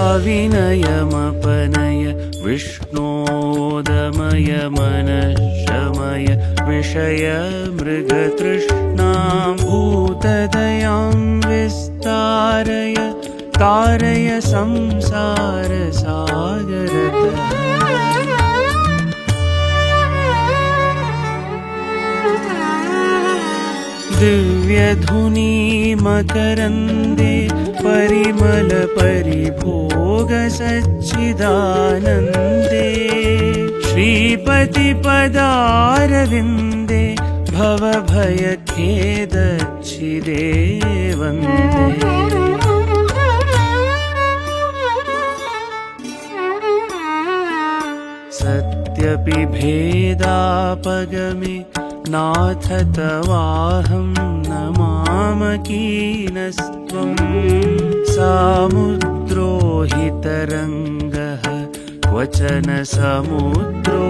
अविनयमपनय विष्णोदमय मनःशमय विषय मृगतृष्णां भूतदयां विस्तारय तारय संसारसागरतः। दिव्यधुनी मकरन्दे परिमल परिभोग सच्चिदानन्दे श्रीपति पदारविन्दे भवभयखेदच्छिदे वन्दे। सत्यपि भेदापगमे नाथ तवाहं न मामकीनस्त्वं सामुद्रो हि तरङ्गः क्वचन समुद्रो